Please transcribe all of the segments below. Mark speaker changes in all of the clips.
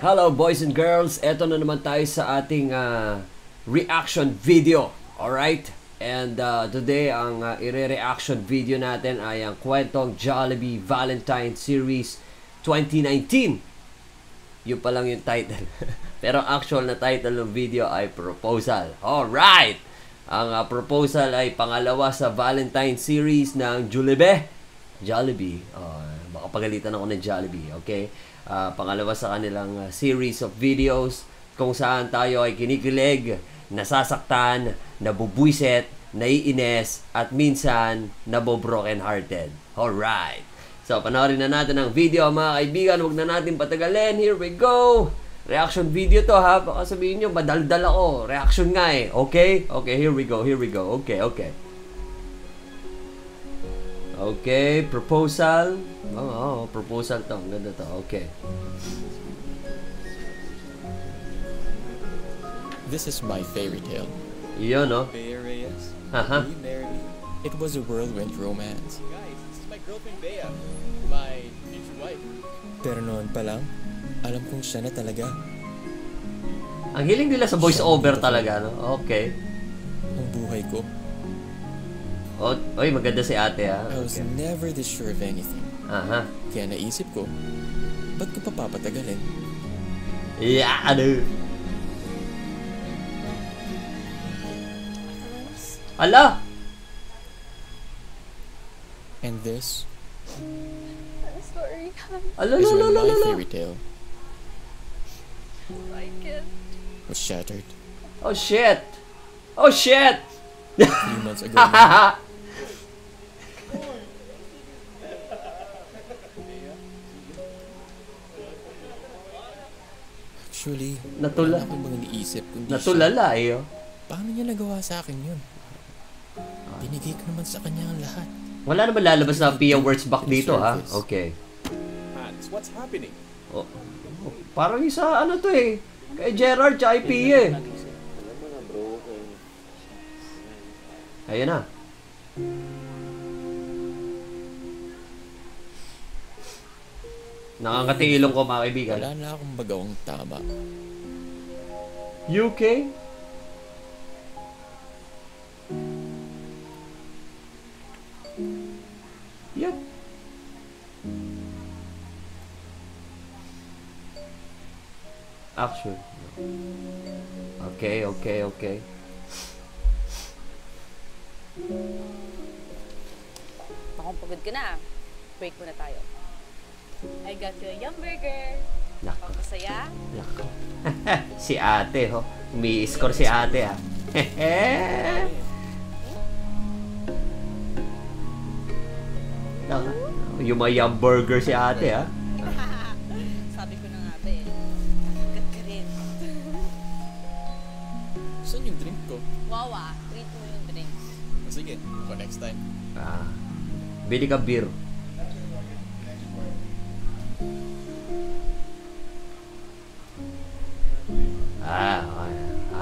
Speaker 1: Hello boys and girls, eto na naman tayo sa ating reaction video. Alright? And today ang ire-reaction video natin ay ang kwentong Jollibee Valentine Series 2019. Yun pa lang yung title. Pero actual na title ng video ay Proposal. Alright! Ang proposal ay pangalawa sa Valentine Series ng Jollibee. Baka pagalitan ako ng Jollibee, okay? Pangalawa sa kanilang series of videos kung saan tayo ay kinikilig, nasasaktan, nabubwisit, naiinis, at minsan nabobroken hearted. Alright! So, panoorin na natin ang video mga kaibigan. Huwag na natin patagalin. Here we go! Reaction video to ha. Baka sabihin nyo, madaldal ako. Reaction nga eh. Okay? Okay, here we go. Okay. Okay, proposal. Proposal to. Ang ganda to. Okay.
Speaker 2: This is my fairy tale.
Speaker 1: Iyon, no?
Speaker 3: Bea Reyes.
Speaker 1: Aha.
Speaker 3: Will you marry me?
Speaker 2: It was a whirlwind romance.
Speaker 3: Guys, this is my girlfriend Bea. My future wife.
Speaker 2: Pero noon pa lang, alam kong siya na talaga.
Speaker 1: Ang hiling nila sa voice over talaga, no? Okay.
Speaker 2: Ang buhay ko.
Speaker 1: Oy, maganda si ate, ha?
Speaker 2: I was never this sure of anything.
Speaker 1: Aha.
Speaker 2: Kaya naisip ko, ba't ko pa papatagalin?
Speaker 1: Yeah, ano? Ala!
Speaker 2: And this
Speaker 4: I'm sorry,
Speaker 1: Ala,
Speaker 2: is when my
Speaker 1: la.
Speaker 2: fairy tale
Speaker 4: like it.
Speaker 2: was shattered
Speaker 1: Oh, shit! Oh, shit!
Speaker 2: 3 months ago. na. Actually,
Speaker 1: Natula-
Speaker 2: wala akong mga naisip kundi
Speaker 1: Natulala,
Speaker 2: siya.
Speaker 1: eh, oh.
Speaker 2: Paano niya nagawa sa akin yun? Binigay ko naman sa kanya ang lahat.
Speaker 1: Wala naman lalabas na Pia words back dito, ha? Okay.
Speaker 3: Hans, what's happening?
Speaker 1: Oh, parang isa, ano to eh. Kay Gerard, tsaka Pia eh. Ayan na. Nakangati ilong ko, mga kaibigan.
Speaker 2: Wala na akong magawang tama.
Speaker 1: UK? Yep. Actually. Okay.
Speaker 4: Mukhang pagod ka na. Break muna tayo. I got you a yum burger.
Speaker 1: Nako.
Speaker 4: Ako saya.
Speaker 1: Nako. Si ate, ho. Umi-score si ate, ha. Nako. Yung may yum burger si ate, ha.
Speaker 4: Sabi ko na nga ba eh. Agad ka rin.
Speaker 2: Saan yung drink ko?
Speaker 4: Wawa, treat mo yung drinks.
Speaker 2: Sige, for next time.
Speaker 1: Bili ka beer. Okay.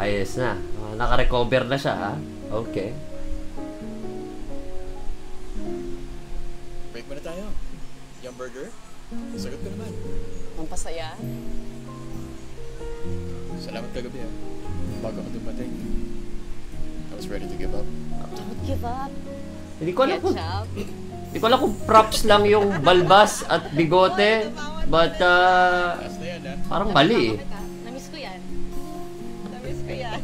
Speaker 1: Ayos na. Naka-recover na siya, ha? Okay.
Speaker 2: Break muna tayo. Yung burger? Sagot ko naman.
Speaker 4: Ang pasaya.
Speaker 2: Salamat kagabi ha. Bago ako dumating, I was ready to give up.
Speaker 4: Don't give up.
Speaker 1: Hindi ko alam kung,
Speaker 4: Ketchup.
Speaker 1: hindi ko alam kung props lang yung balbas at bigote. But,
Speaker 2: Last na yan ha.
Speaker 1: parang mali eh.
Speaker 4: Namiss ko yan. Namiss ko yan.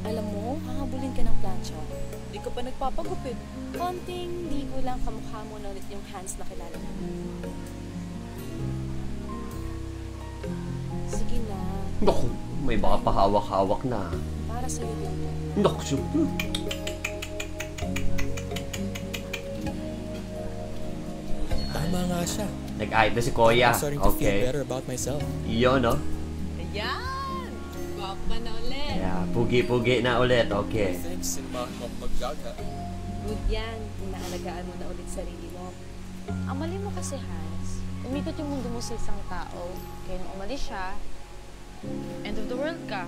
Speaker 4: Alam mo, hahabulin ka ng plancha. Hindi ko pa nagpapagupit. Konting ligo lang kamukha mo na ulit yung hands na kilala mo. Sige na.
Speaker 1: Naku, may baka pahawak-hawak na.
Speaker 4: Para sa'yo yun.
Speaker 1: Naku, super.
Speaker 2: Tama nga siya.
Speaker 1: Nag-ahit na si Koya.
Speaker 2: I'm starting to feel
Speaker 1: Okay.
Speaker 2: better about myself.
Speaker 1: Iyon, no?
Speaker 4: Ayan! Guwapa na ulit.
Speaker 1: Yeah, pugi-pugi na ulit. Okay.
Speaker 2: Thanks in mga mag-vlog ha.
Speaker 4: Good yan. Inaalagaan mo na ulit sarili mo. Ang mali mo kasi, Hans, umikot yung mundo mo sa isang tao. Kaya nung umalis siya, end of the world ka.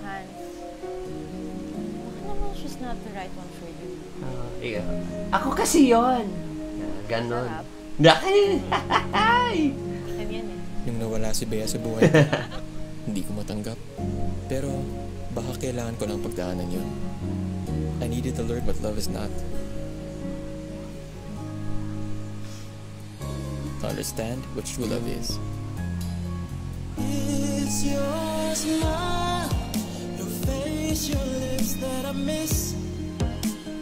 Speaker 4: Hans, naman she's not the right one for you.
Speaker 1: Ako kasi yon. Ganon.
Speaker 4: Sarap.
Speaker 1: Ay!
Speaker 4: Akin yan eh.
Speaker 2: Nung nawala si Bea sa buhay ko, hindi ko matanggap. Pero baka kailangan ko lang pagdaanan yun. I needed to learn what love is not. To understand what true love is.
Speaker 5: It's your smile, your face, your lips that I miss.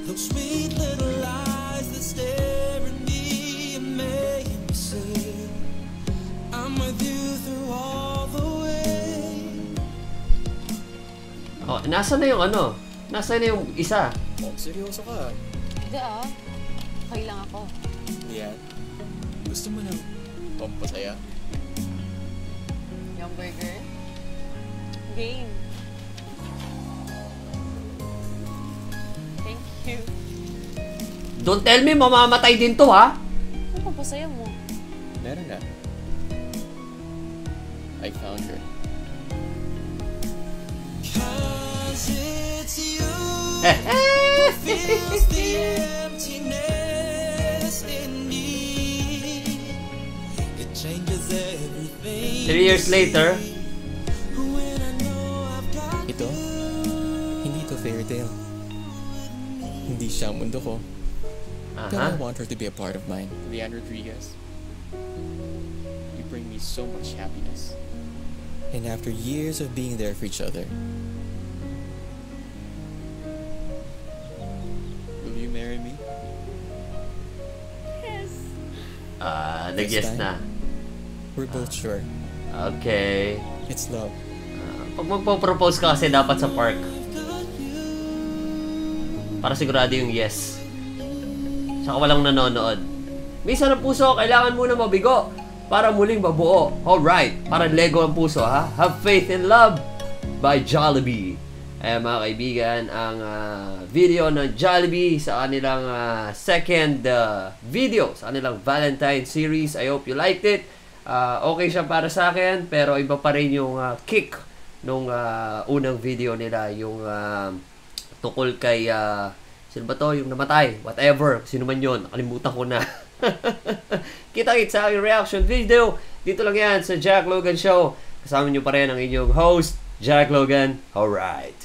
Speaker 5: Those sweet little eyes that stare at me and make me say, I'm with you through all the way.
Speaker 1: Oh, nasa na yung ano? Nasa na yung isa?
Speaker 2: Oh, seryoso ka.
Speaker 4: Hindi okay lang ako.
Speaker 2: Yan. Gusto mo ng pampasaya?
Speaker 4: Yung burger? Game. Thank you.
Speaker 1: Don't tell me mamamatay din to, ha?
Speaker 4: Ano papasaya mo?
Speaker 2: Meron na. I found her.
Speaker 5: 'Cause it's you who fills the emptiness in me. It changes everything.
Speaker 1: 3 years later,
Speaker 5: When I know I've got
Speaker 2: Ito, hindi to fairy tale. Hindi siya ang mundo ko. But I want her to be a part of mine.
Speaker 3: Leanne Rodriguez, you bring me so much happiness.
Speaker 2: And after years of being there for each other,
Speaker 3: Will you marry me?
Speaker 4: Yes.
Speaker 1: nag-yes na.
Speaker 2: we're both sure
Speaker 1: Okay.
Speaker 2: it's love.
Speaker 1: Pag magpo-propose ka kasi dapat sa park. Para sigurado yung yes. Saka walang nanonood. Minsan ang puso, kailangan muna mabigo para muling mabuo. Alright, parang Lego ang puso, ha? Have Faith in Love by Jollibee. Mga kaibigan, ang video ng Jollibee sa kanilang second video, sa kanilang Valentine series. I hope you liked it. Okay siya para sa akin, pero iba pa rin yung kick nung unang video nila, yung tungkol kay sino ba to? Yung namatay, whatever, sino man yun, nakalimutan ko na. Kita-kits sa aking reaction video dito lang yan sa Jack Logan Show. Kasama nyo pa rin ang inyong host, Jack Logan. Alright.